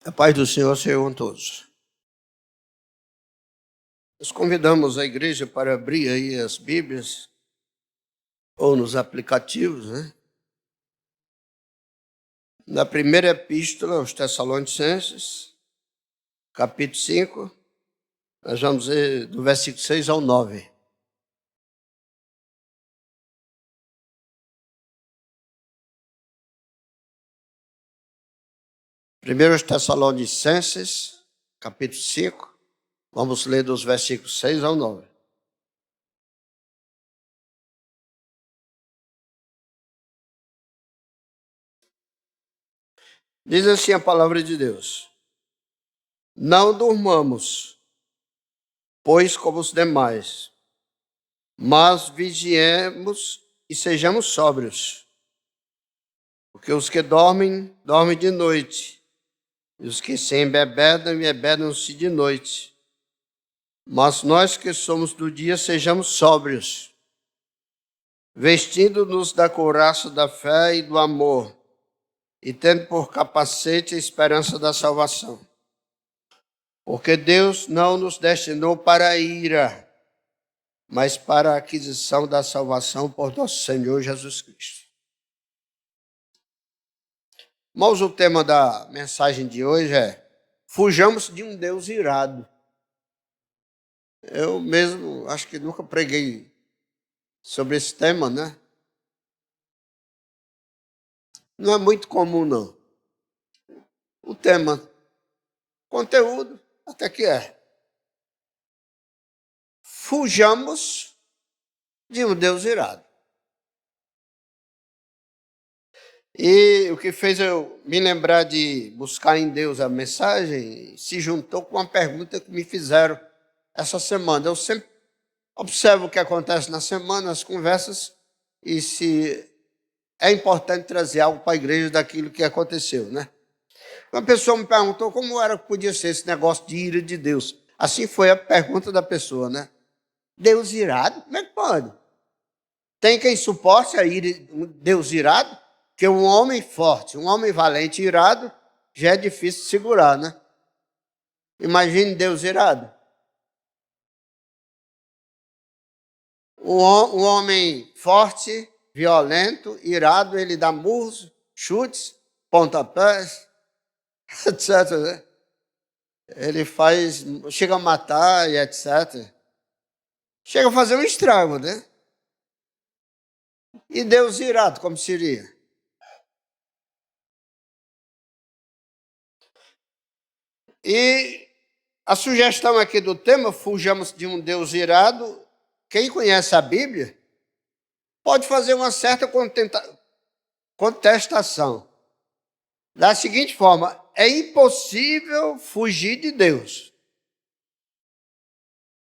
A paz do Senhor seja com todos. Nós convidamos a igreja para abrir aí as Bíblias, ou nos aplicativos, né? Na primeira epístola aos Tessalonicenses, capítulo 5, nós vamos ler do versículo 6 ao 9. Primeiro aos Tessalonicenses, capítulo 5, vamos ler dos versículos 6 ao 9. Diz assim a palavra de Deus: Não durmamos, pois como os demais, mas vigiemos e sejamos sóbrios. Porque os que dormem, dormem de noite, e os que se embebedam, embebedam-se de noite. Mas nós que somos do dia, sejamos sóbrios, vestindo-nos da couraça da fé e do amor, e tendo por capacete a esperança da salvação. Porque Deus não nos destinou para a ira, mas para a aquisição da salvação por nosso Senhor Jesus Cristo. Irmãos, o tema da mensagem de hoje é: fujamos de um Deus irado. Eu mesmo acho que nunca preguei sobre esse tema, né? Não é muito comum, não. O tema, conteúdo, até que é. Fujamos de um Deus irado. E o que fez eu me lembrar de buscar em Deus a mensagem se juntou com uma pergunta que me fizeram essa semana. Eu sempre observo o que acontece na semana, as conversas, e se é importante trazer algo para a igreja daquilo que aconteceu, né? Uma pessoa me perguntou como era que podia ser esse negócio de ira de Deus. Assim foi a pergunta da pessoa, né? Deus irado? Como é que pode? Tem quem suporte a ira de um Deus irado? Porque um homem forte, um homem valente irado, já é difícil de segurar, né? Imagine Deus irado. Um homem forte, violento, irado, ele dá murros, chutes, pontapés, etc. Né? Ele chega a matar e etc. Chega a fazer um estrago, né? E Deus irado, como seria? E a sugestão aqui do tema, fujamos de um Deus irado, quem conhece a Bíblia pode fazer uma certa contestação. Da seguinte forma: é impossível fugir de Deus.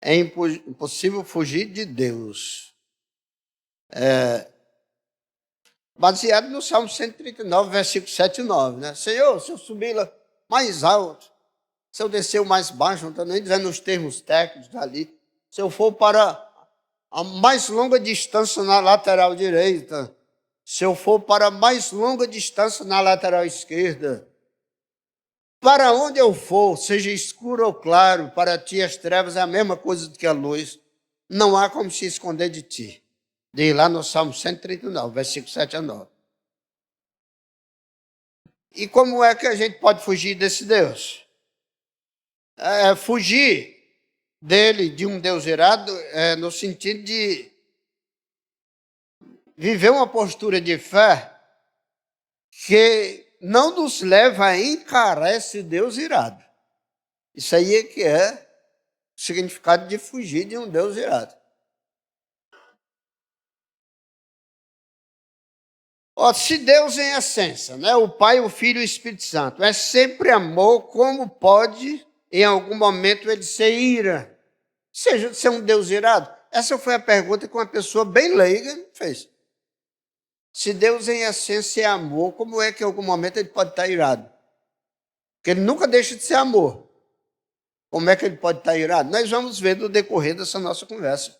É impossível fugir de Deus. Baseado no Salmo 139, versículo 7 e 9. Né? Senhor, se eu subir lá mais alto, se eu descer o mais baixo, não estou nem dizendo os termos técnicos ali, se eu for para a mais longa distância na lateral direita, se eu for para a mais longa distância na lateral esquerda, para onde eu for, seja escuro ou claro, para ti as trevas é a mesma coisa do que a luz, não há como se esconder de ti. Diz lá no Salmo 139, versículo 7 a 9. E como é que a gente pode fugir desse Deus? Fugir dele, de um Deus irado, no sentido de viver uma postura de fé que não nos leva a encarar esse Deus irado. Isso aí é que é o significado de fugir de um Deus irado. Se Deus em essência, né, o Pai, o Filho e o Espírito Santo, é sempre amor, como pode, em algum momento, ele ser ira? Seja ser um Deus irado? Essa foi a pergunta que uma pessoa bem leiga fez. Se Deus em essência é amor, como é que em algum momento ele pode estar irado? Porque ele nunca deixa de ser amor. Como é que ele pode estar irado? Nós vamos ver no decorrer dessa nossa conversa,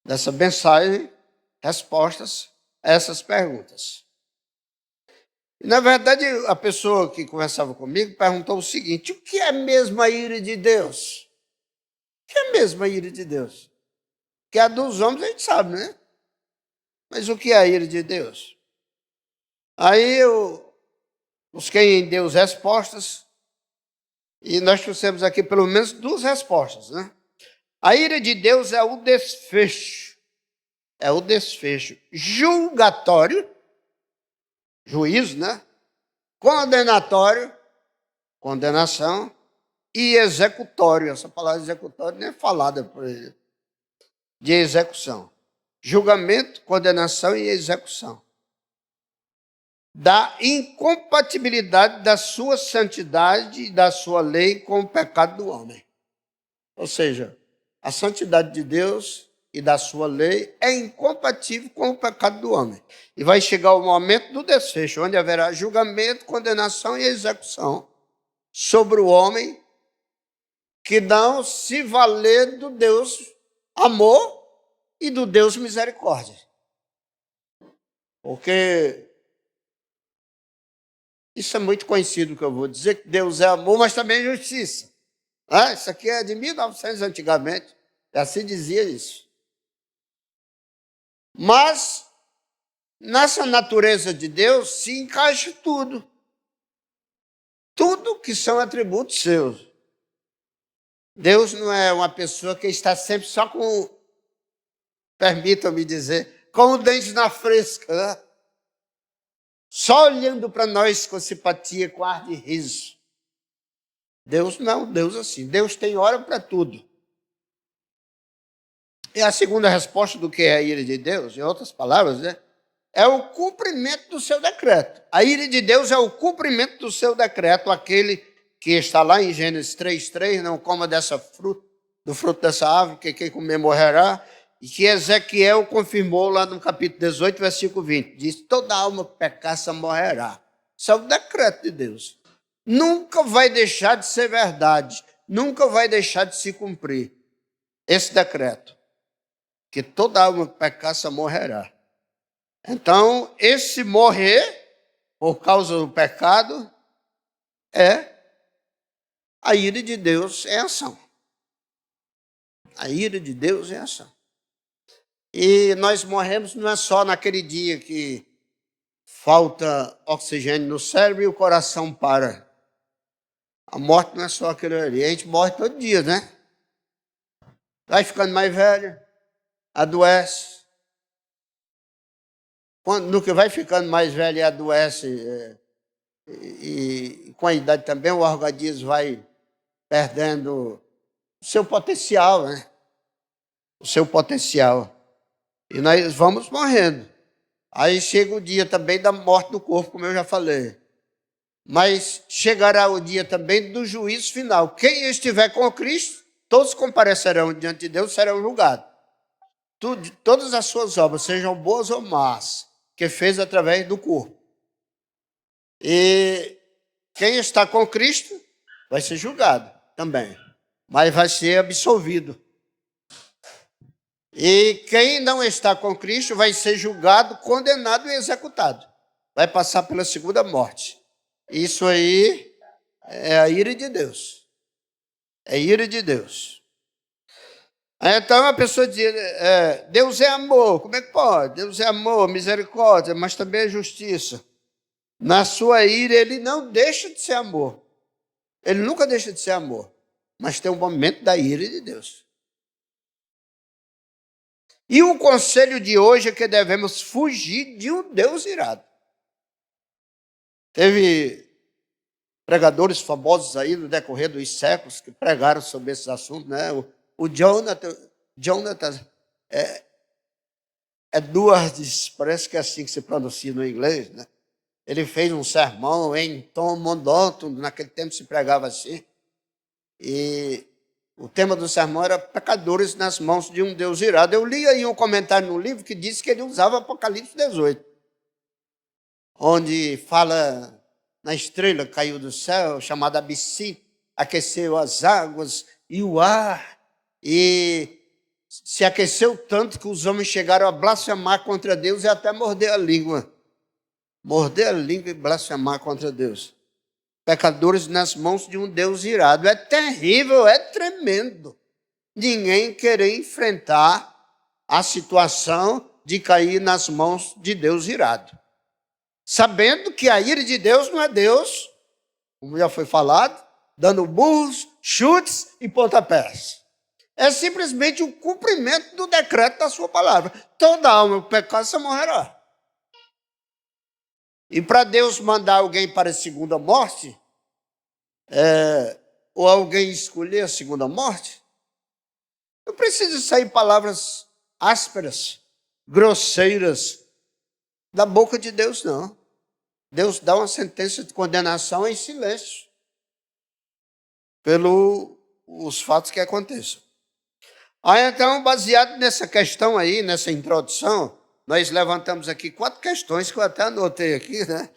dessa mensagem, respostas a essas perguntas. E, na verdade, a pessoa que conversava comigo perguntou o seguinte: o que é mesmo a ira de Deus? O que é mesmo a ira de Deus? Que a dos homens a gente sabe, né? Mas o que é a ira de Deus? Aí eu busquei em Deus respostas e nós trouxemos aqui pelo menos duas respostas, né? A ira de Deus é o desfecho. É o desfecho julgatório, juízo, né? Condenatório, condenação, e executório. Essa palavra executório nem é falada por ele. De execução. Julgamento, condenação e execução. Da incompatibilidade da sua santidade e da sua lei com o pecado do homem. Ou seja, a santidade de Deus e da sua lei é incompatível com o pecado do homem. E vai chegar o momento do desfecho, onde haverá julgamento, condenação e execução sobre o homem que não se valer do Deus amor e do Deus misericórdia. Porque isso é muito conhecido que eu vou dizer, que Deus é amor, mas também é justiça. Isso aqui é de 1900 antigamente, já se dizia isso. Mas, nessa natureza de Deus, se encaixa tudo. Tudo que são atributos seus. Deus não é uma pessoa que está sempre só com, permitam-me dizer, com o dente na fresca, né? Só olhando para nós com simpatia, com ar de riso. Deus não é um Deus assim. Deus tem hora para tudo. E a segunda resposta do que é a ira de Deus, em outras palavras, né, é o cumprimento do seu decreto. A ira de Deus é o cumprimento do seu decreto, aquele que está lá em Gênesis 3:3, não coma do fruto dessa árvore, que quem comer morrerá, e que Ezequiel confirmou lá no capítulo 18, versículo 20. Diz: toda alma que pecaça morrerá. Isso é o decreto de Deus. Nunca vai deixar de ser verdade, nunca vai deixar de se cumprir esse decreto, que toda alma que pecaça morrerá. Então, esse morrer, por causa do pecado, é a ira de Deus em ação. A ira de Deus em ação. E nós morremos não é só naquele dia que falta oxigênio no cérebro e o coração para. A morte não é só aquilo ali. A gente morre todo dia, né? Vai ficando mais velho, adoece. No que vai ficando mais velho e adoece, e com a idade também, o organismo vai perdendo o seu potencial, né? O seu potencial. E nós vamos morrendo. Aí chega o dia também da morte do corpo, como eu já falei. Mas chegará o dia também do juízo final. Quem estiver com Cristo, todos comparecerão diante de Deus, serão julgados. Todas as suas obras, sejam boas ou más, que fez através do corpo. E quem está com Cristo vai ser julgado também, mas vai ser absolvido. E quem não está com Cristo vai ser julgado, condenado e executado. Vai passar pela segunda morte. Isso aí é a ira de Deus. É a ira de Deus. Então a pessoa diz, Deus é amor. Como é que pode? Deus é amor, misericórdia, mas também é justiça. Na sua ira, ele não deixa de ser amor. Ele nunca deixa de ser amor. Mas tem um momento da ira de Deus. E o conselho de hoje é que devemos fugir de um Deus irado. Teve pregadores famosos aí no decorrer dos séculos que pregaram sobre esses assuntos, né? O Jonathan Edwards, parece que é assim que se pronuncia no inglês, né? Ele fez um sermão em Tom Mondoto, naquele tempo se pregava assim. E o tema do sermão era pecadores nas mãos de um Deus irado. Eu li aí um comentário no livro que disse que ele usava Apocalipse 18, onde fala na estrela que caiu do céu, chamada Abissínia, aqueceu as águas e o ar, e se aqueceu tanto que os homens chegaram a blasfemar contra Deus e até morder a língua. morder a língua e blasfemar contra Deus. Pecadores nas mãos de um Deus irado. É terrível, é tremendo. Ninguém querer enfrentar a situação de cair nas mãos de Deus irado. Sabendo que a ira de Deus não é Deus, como já foi falado, dando burros, chutes e pontapés. É simplesmente o cumprimento do decreto da sua palavra. Toda alma que pecar, você morrerá. E para Deus mandar alguém para a segunda morte, ou alguém escolher a segunda morte, não precisa sair palavras ásperas, grosseiras, da boca de Deus, não. Deus dá uma sentença de condenação em silêncio, pelos fatos que aconteçam. Aí, então, baseado nessa questão aí, nessa introdução, nós levantamos aqui 4 questões que eu até anotei aqui, né?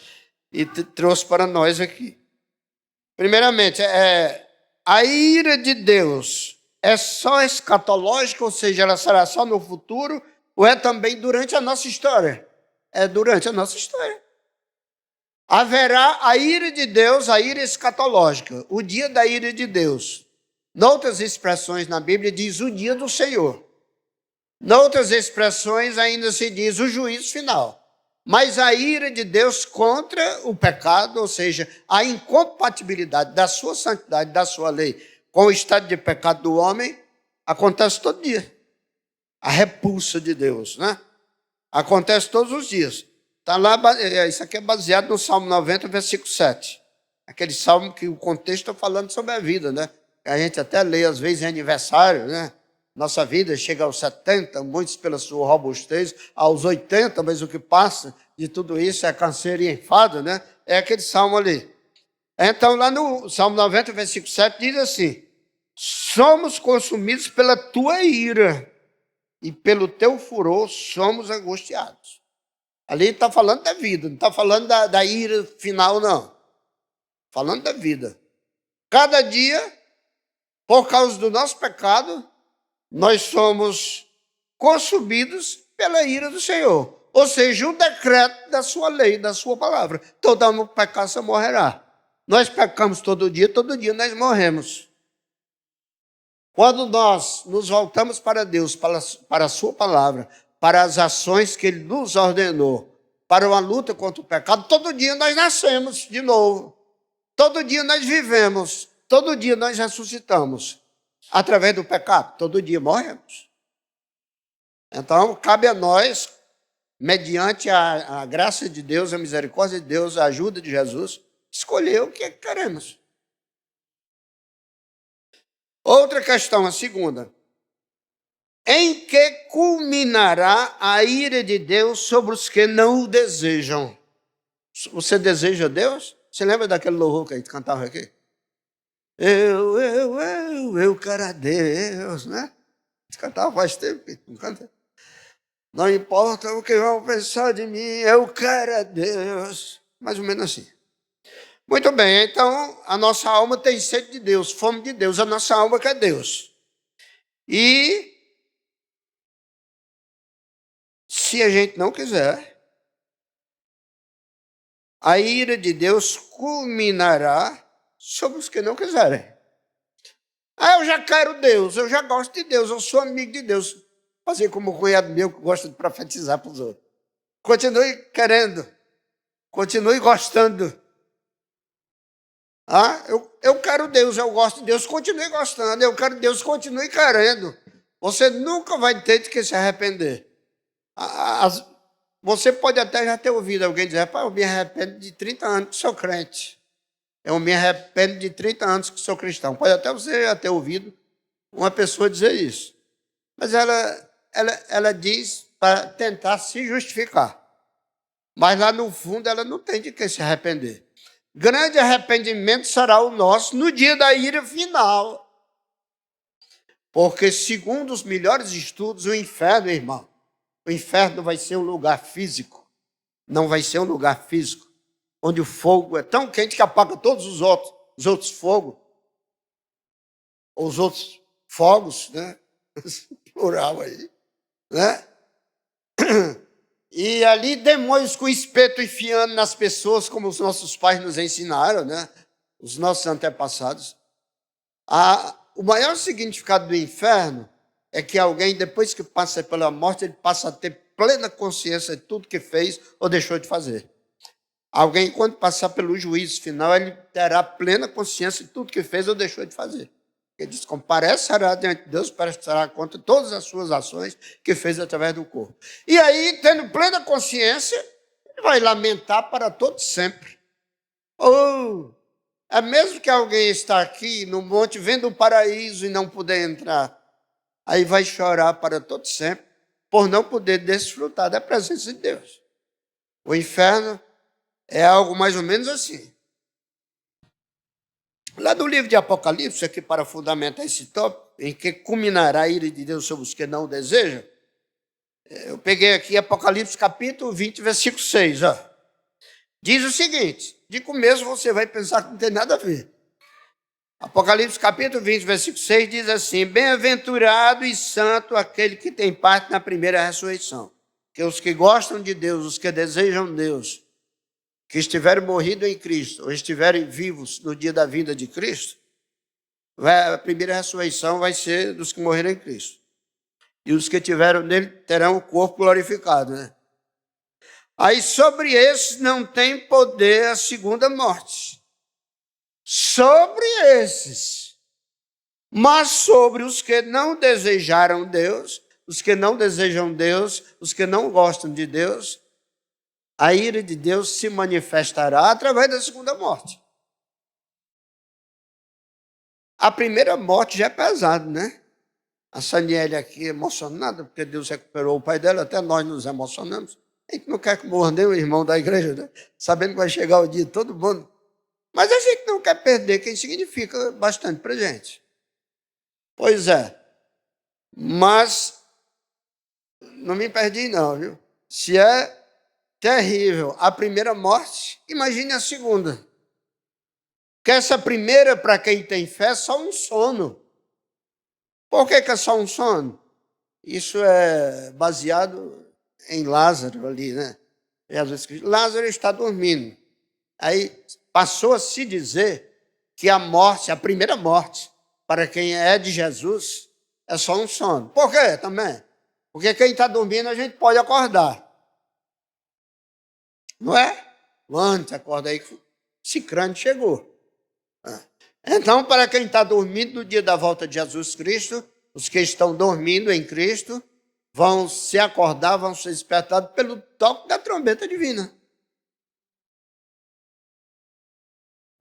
E trouxe para nós aqui. Primeiramente, a ira de Deus é só escatológica, ou seja, ela será só no futuro, ou é também durante a nossa história? É durante a nossa história. Haverá a ira de Deus, a ira escatológica, o dia da ira de Deus. Noutras expressões na Bíblia diz o dia do Senhor. Noutras expressões ainda se diz o juízo final. Mas a ira de Deus contra o pecado, ou seja, a incompatibilidade da sua santidade, da sua lei, com o estado de pecado do homem, acontece todo dia. A repulsa de Deus, né? Acontece todos os dias. Tá lá, isso aqui é baseado no Salmo 90, versículo 7. Aquele salmo que o contexto está falando sobre a vida, né? A gente até lê, às vezes, em aniversário, né? Nossa vida chega aos 70, muitos pela sua robustez, aos 80, mas o que passa de tudo isso é canseiro e enfado, né? É aquele salmo ali. Então, lá no Salmo 90, versículo 7, diz assim: somos consumidos pela tua ira, e pelo teu furor somos angustiados. Ali está falando da vida, não está falando da ira final, não. Falando da vida. Cada dia, por causa do nosso pecado, nós somos consumidos pela ira do Senhor. Ou seja, o decreto da sua lei, da sua palavra. Todo alma que pecar, você morrerá. Nós pecamos todo dia nós morremos. Quando nós nos voltamos para Deus, para a sua palavra, para as ações que Ele nos ordenou, para uma luta contra o pecado, todo dia nós nascemos de novo. Todo dia nós vivemos. Todo dia nós ressuscitamos. Através do pecado, todo dia morremos. Então, cabe a nós, mediante a graça de Deus, a misericórdia de Deus, a ajuda de Jesus, escolher o que queremos. Outra questão, a segunda. Em que culminará a ira de Deus sobre os que não o desejam? Você deseja Deus? Você lembra daquele louvor que a gente cantava aqui? Eu quero a Deus, né? A gente cantava faz tempo, não canta? Não importa o que vão pensar de mim, eu quero a Deus. Mais ou menos assim. Muito bem, então a nossa alma tem sede de Deus, fome de Deus, a nossa alma quer Deus. E se a gente não quiser, a ira de Deus culminará sobre os que não quiserem. Eu já quero Deus, eu já gosto de Deus, eu sou amigo de Deus. Fazer como o cunhado meu que gosta de profetizar para os outros. Continue querendo, continue gostando. Eu quero Deus, eu gosto de Deus, continue gostando. Eu quero Deus, continue querendo. Você nunca vai ter de que se arrepender. Você pode até já ter ouvido alguém dizer: eu me arrependo de 30 anos que sou crente. Eu me arrependo de 30 anos que sou cristão. Pode até você já ter ouvido uma pessoa dizer isso. Mas ela diz para tentar se justificar. Mas lá no fundo ela não tem de que se arrepender. Grande arrependimento será o nosso no dia da ira final. Porque, segundo os melhores estudos, o inferno, irmão, o inferno vai ser um lugar físico. Não vai ser um lugar físico, onde o fogo é tão quente que apaga todos os outros fogos. Ou os outros fogos, né? Plural aí, né? E ali demônios com espeto enfiando nas pessoas, como os nossos pais nos ensinaram, né? Os nossos antepassados. O maior significado do inferno é que alguém, depois que passa pela morte, ele passa a ter plena consciência de tudo que fez ou deixou de fazer. Alguém, quando passar pelo juízo final, ele terá plena consciência de tudo que fez ou deixou de fazer. Ele diz: comparecerá diante de Deus, prestará conta de todas as suas ações que fez através do corpo. E aí, tendo plena consciência, ele vai lamentar para todo sempre. É mesmo que alguém está aqui no monte vendo o paraíso e não puder entrar, aí vai chorar para todo sempre por não poder desfrutar da presença de Deus. O inferno é algo mais ou menos assim. Lá do livro de Apocalipse, aqui para fundamentar esse tópico, em que culminará a ira de Deus sobre os que não o desejam, eu peguei aqui Apocalipse capítulo 20, versículo 6. Diz o seguinte: de começo você vai pensar que não tem nada a ver. Apocalipse capítulo 20, versículo 6 diz assim: bem-aventurado e santo aquele que tem parte na primeira ressurreição. Que os que gostam de Deus, os que desejam Deus, que estiverem morrido em Cristo, ou estiverem vivos no dia da vinda de Cristo, a primeira ressurreição vai ser dos que morreram em Cristo. E os que tiveram nele terão o corpo glorificado, né? Aí sobre esses não tem poder a segunda morte. Sobre esses. Mas sobre os que não desejaram Deus, os que não desejam Deus, os que não gostam de Deus, a ira de Deus se manifestará através da segunda morte. A primeira morte já é pesada, né? A Saniele aqui emocionada, porque Deus recuperou o pai dela, até nós nos emocionamos. A gente não quer que morra nem o irmão da igreja, né? Sabendo que vai chegar o dia de todo mundo. Mas a gente não quer perder quem significa bastante para a gente. Pois é. Mas não me perdi não, viu? Se é terrível a primeira morte, imagine a segunda. Porque essa primeira, para quem tem fé, é só um sono. Por que é só um sono? Isso é baseado em Lázaro ali, né? Jesus Cristo. Lázaro está dormindo. Aí passou a se dizer que a morte, a primeira morte, para quem é de Jesus, é só um sono. Por quê também? Porque quem está dormindo a gente pode acordar. Não é? Levante, acorda aí que Cicrano chegou. Então, para quem está dormindo no dia da volta de Jesus Cristo, os que estão dormindo em Cristo vão se acordar, vão ser despertados pelo toque da trombeta divina.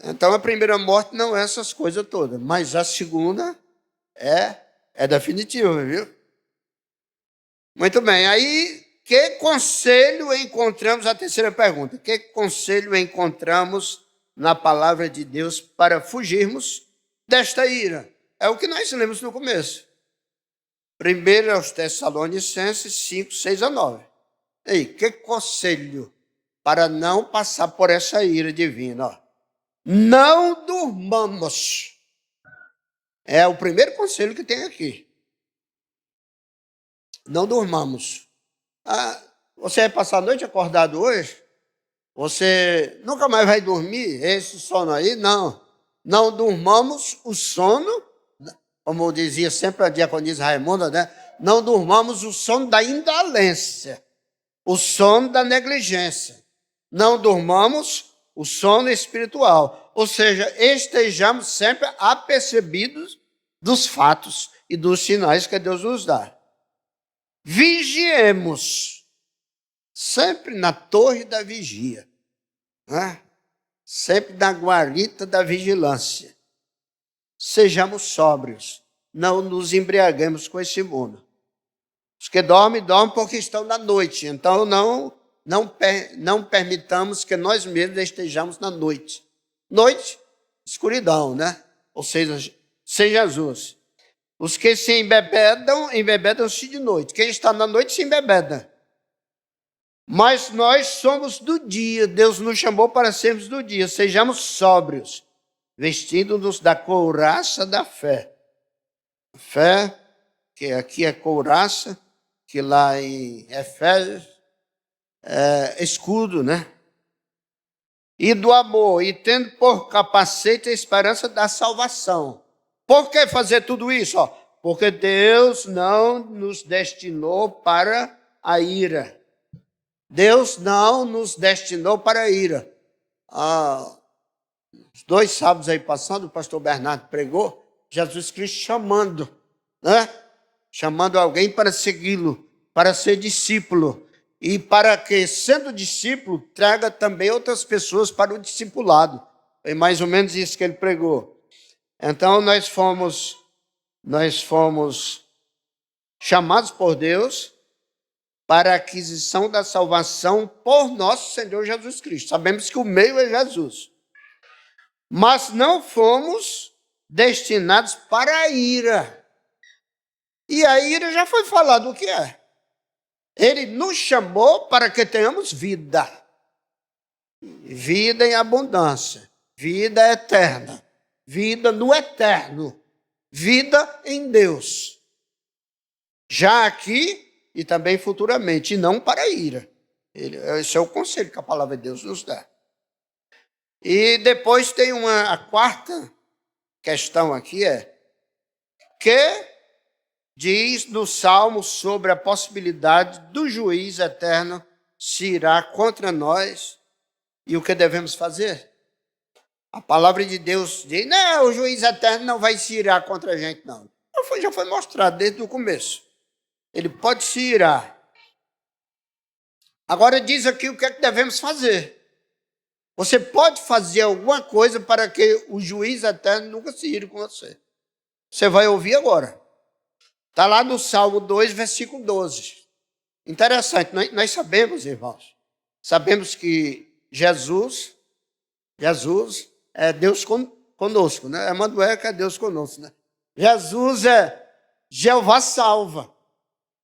Então, a primeira morte não é essas coisas todas, mas a segunda é definitiva, viu? Muito bem, aí, que conselho encontramos, a terceira pergunta, que conselho encontramos na palavra de Deus para fugirmos desta ira? É o que nós lemos no começo. 1 aos Tessalonicenses 5, 6 a 9. E aí, que conselho para não passar por essa ira divina? Não durmamos. É o primeiro conselho que tem aqui. Não durmamos. Você vai passar a noite acordado hoje? Você nunca mais vai dormir? Esse sono aí? Não. Não durmamos o sono, como dizia sempre a diaconisa Raimunda, né? Não durmamos o sono da indolência, o sono da negligência. Não durmamos o sono espiritual. Ou seja, estejamos sempre apercebidos dos fatos e dos sinais que Deus nos dá. Vigiemos, sempre na torre da vigia, né? Sempre na guarita da vigilância. Sejamos sóbrios, não nos embriaguemos com esse mundo. Os que dormem porque estão na noite, então não permitamos que nós mesmos estejamos na noite. Noite, escuridão, né? Ou seja, sem Jesus. Os que se embebedam-se de noite. Quem está na noite se embebeda. Mas nós somos do dia, Deus nos chamou para sermos do dia. Sejamos sóbrios, vestindo-nos da couraça da fé. Fé, que aqui é couraça, que lá em Efésios escudo, né? E do amor, e tendo por capacete a esperança da salvação. Por que fazer tudo isso? Porque Deus não nos destinou para a ira. Deus não nos destinou para a ira. Os 2 sábados aí passando, o pastor Bernardo pregou, Jesus Cristo chamando, né? Chamando alguém para segui-lo, para ser discípulo. E para que, sendo discípulo, traga também outras pessoas para o discipulado. É mais ou menos isso que ele pregou. Então, nós fomos chamados por Deus para a aquisição da salvação por nosso Senhor Jesus Cristo. Sabemos que o meio é Jesus. Mas não fomos destinados para a ira. E a ira já foi falado o que é. Ele nos chamou para que tenhamos vida. Vida em abundância. Vida eterna. Vida no eterno. Vida em Deus. Já aqui e também futuramente. E não para a ira. Esse é o conselho que a palavra de Deus nos dá. E depois tem a quarta questão aqui, que diz no Salmo sobre a possibilidade do juiz eterno se irar contra nós e o que devemos fazer. A palavra de Deus diz, não, o juiz eterno não vai se irar contra a gente, não. Já foi mostrado desde o começo. Ele pode se irar. Agora diz aqui o que é que devemos fazer. Você pode fazer alguma coisa para que o juiz eterno nunca se ire com você. Você vai ouvir agora. Está lá no Salmo 2, versículo 12. Interessante, nós sabemos, irmãos, sabemos que Jesus é Deus conosco, né? Emmanuel que é Deus conosco, né? Jesus é Jeová salva,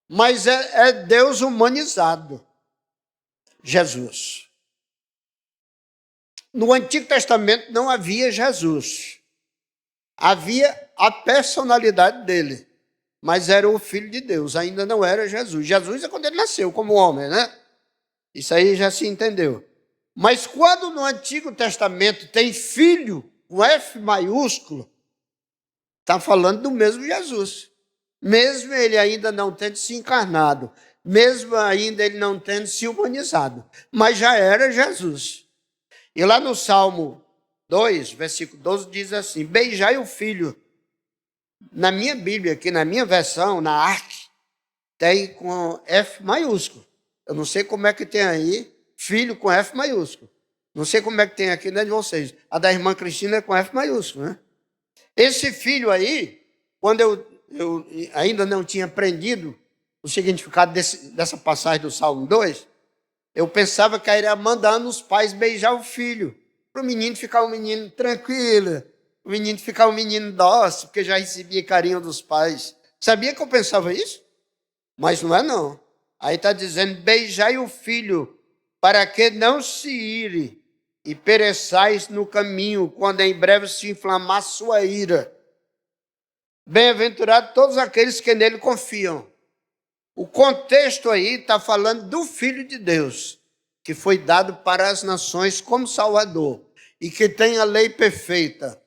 mas é Deus humanizado. Jesus. No Antigo Testamento não havia Jesus. Havia a personalidade dele, mas era o Filho de Deus, ainda não era Jesus. Jesus é quando ele nasceu como homem, né? Isso aí já se entendeu. Mas quando no Antigo Testamento tem filho, com F maiúsculo, está falando do mesmo Jesus. Mesmo ele ainda não tendo se encarnado, mesmo ainda ele não tendo se humanizado, mas já era Jesus. E lá no Salmo 2, versículo 12, diz assim, beijai o filho. Na minha Bíblia, aqui na minha versão, na ARC, tem com F maiúsculo. Eu não sei como é que tem aí, filho com F maiúsculo. Não sei como é que tem aqui dentro de vocês. A da irmã Cristina é com F maiúsculo, né? Esse filho aí, quando eu ainda não tinha aprendido o significado dessa passagem do Salmo 2, eu pensava que era mandando os pais beijar o filho, para o menino ficar um menino tranquilo, o menino ficar um menino dócil, porque já recebia carinho dos pais. Sabia que eu pensava isso? Mas não é não. Aí está dizendo, beijai o filho, para que não se ire, e pereçais no caminho, quando em breve se inflamar sua ira. Bem-aventurados todos aqueles que nele confiam. O contexto aí está falando do Filho de Deus, que foi dado para as nações como Salvador, e que tem a lei perfeita,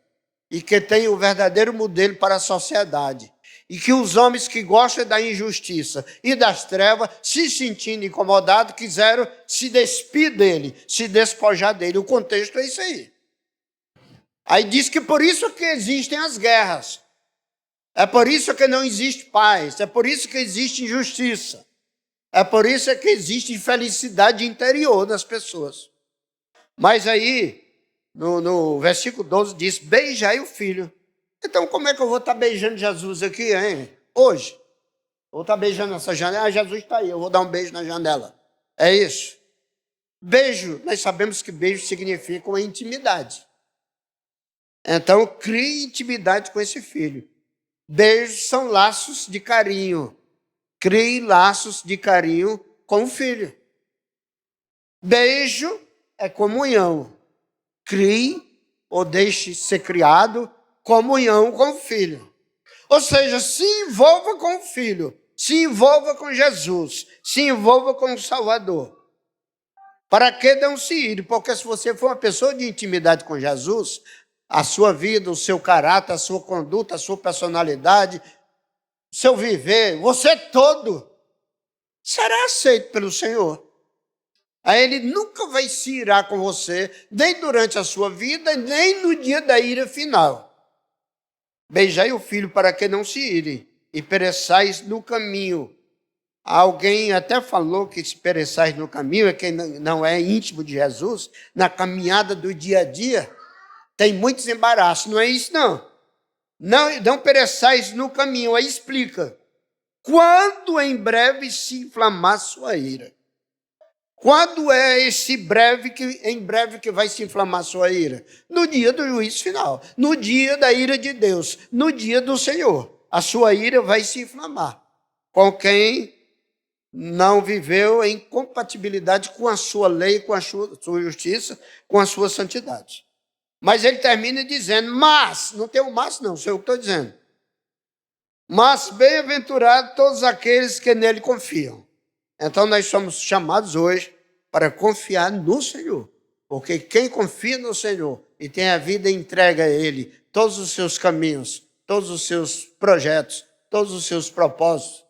e que tem o verdadeiro modelo para a sociedade, e que os homens que gostam da injustiça e das trevas, se sentindo incomodados, quiseram se despir dele, se despojar dele. O contexto é isso aí. Aí diz que por isso que existem as guerras. É por isso que não existe paz, é por isso que existe injustiça, é por isso que existe infelicidade interior das pessoas. Mas aí, no versículo 12 diz, beijai o filho. Então como é que eu vou estar beijando Jesus aqui, hein? Hoje? Eu vou estar beijando essa janela, Jesus está aí, eu vou dar um beijo na janela. É isso. Beijo, nós sabemos que beijo significa uma intimidade. Então crie intimidade com esse filho. Beijos são laços de carinho. Crie laços de carinho com o filho. Beijo é comunhão. Crie ou deixe ser criado comunhão com o filho. Ou seja, se envolva com o filho, se envolva com Jesus, se envolva com o Salvador. Para que não se ire? Porque se você for uma pessoa de intimidade com Jesus, a sua vida, o seu caráter, a sua conduta, a sua personalidade, o seu viver, você todo será aceito pelo Senhor. Aí ele nunca vai se irar com você, nem durante a sua vida, nem no dia da ira final. Beijai o filho para que não se ire, e pereçais no caminho. Alguém até falou que se pereçais no caminho é quem não é íntimo de Jesus, na caminhada do dia a dia, tem muitos embaraços, não é isso não. Não pereçais no caminho, aí explica. Quando em breve se inflamar sua ira. Quando é esse em breve que vai se inflamar sua ira? No dia do juízo final, no dia da ira de Deus, no dia do Senhor. A sua ira vai se inflamar com quem não viveu em compatibilidade com a sua lei, com a sua justiça, com a sua santidade. Mas ele termina dizendo, mas, não tem um mas não, sou eu que estou dizendo. Mas bem-aventurados todos aqueles que nele confiam. Então nós somos chamados hoje para confiar no Senhor. Porque quem confia no Senhor e tem a vida entregue a Ele, todos os seus caminhos, todos os seus projetos, todos os seus propósitos,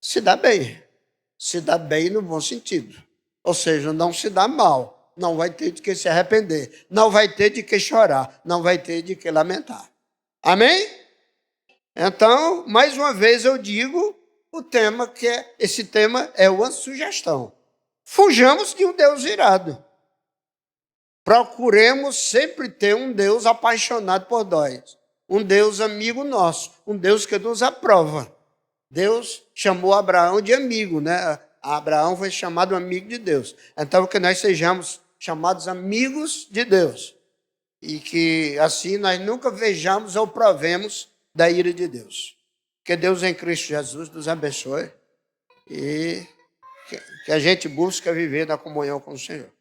se dá bem. Se dá bem no bom sentido. Ou seja, não se dá mal. Não vai ter de que se arrepender. Não vai ter de que chorar. Não vai ter de que lamentar. Amém? Então, mais uma vez eu digo o tema esse tema é uma sugestão. Fujamos de um Deus irado. Procuremos sempre ter um Deus apaixonado por nós. Um Deus amigo nosso. Um Deus que nos aprova. Deus chamou Abraão de amigo, né? Abraão foi chamado amigo de Deus. Então, que nós sejamos chamados amigos de Deus. E que assim nós nunca vejamos ou provemos da ira de Deus. Que Deus em Cristo Jesus nos abençoe e que a gente busque viver na comunhão com o Senhor.